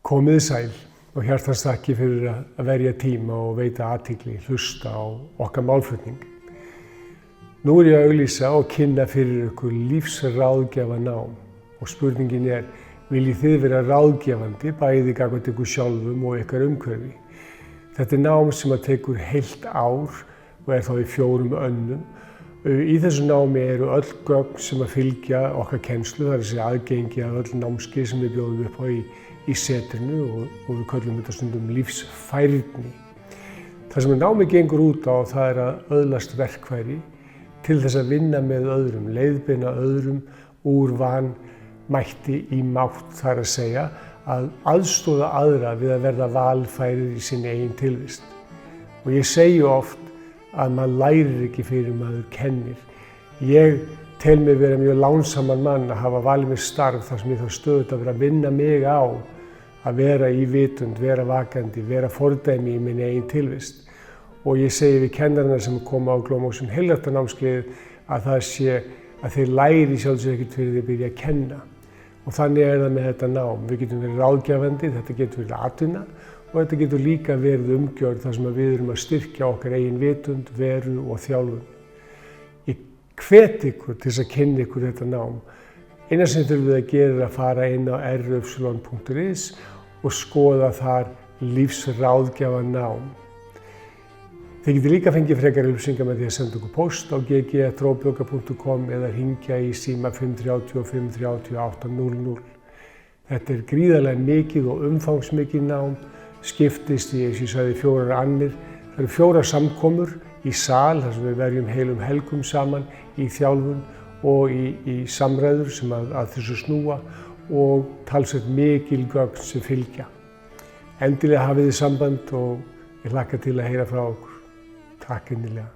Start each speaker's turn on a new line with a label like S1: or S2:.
S1: Komið sæl og hjartans þakki fyrir að verja tíma og veita athygli, hlusta á okkar málflutning. Nú ég að auglýsa og kynna fyrir ykkur lífsráðgjafanám og spurningin viljið þið vera ráðgjafandi bæði gagnvart ykkur sjálfum og ykkar umhverfi? Þetta nám sem að tekur heilt ár og þá í 4 önnum. Í þessu námi eru öll gögn sem að fylgja okkar kennslu, það þessi aðgengi að öll námskeið sem við bjóðum upp á í setrinu og við köllum þetta stundum lífsfærni. Það sem námið gengur út á það að öðlast verkfæri til þess að vinna með öðrum, leiðbeina öðrum úr vanmætti í mátt, þar að segja að aðstoða aðra við að verða valfærir í sinni eigin tilvist. Og ég segi oft að maður lærir ekki fyrir maður kennir. Ég tel mig vera mjög lánsaman mann að hafa valið mér starf þar sem ég þarf stöðugt að vera að vinna mig á að vera í vitund, vera vakandi, vera fordæmi í minni eigin tilvist. Og ég segi við kennarana sem koma á Glómóksum heilræktarnámskeið að það sé að þeir læri sjálfsög ekkert fyrir því að byrja að kenna. Og þannig það með þetta nám. Við getum verið ráðgjafandi, þetta getur verið atvinna og þetta getur líka verið umgjörð þar sem við erum að styrkja okkar eigin vitund, veru og þjálfun. Ég hvet ykkur til þess að kynna ykkur þetta nám. Eina sem þurfum við að gera að fara inn á rypsilon.is og skoða þar lífsráðgjafanám. Þið getið líka fengið frekari upplýsingar með því að senda okkur post á gg@tróðbjörgar.com eða hringja í síma 535 30 800. Þetta gríðarlega mikið og umfangsmikið nám, skiptist í, eins og ég sagði, 4 annir. Það eru 4 samkomur í sal, þar sem við verjum heilum helgum saman í þjálfun og í samræður sem að þessu snúa og talsvert mikil gögn sem fylgja. Endilega hafið þið samband og ég hlakka til að heyra frá okkur. Takk innilega.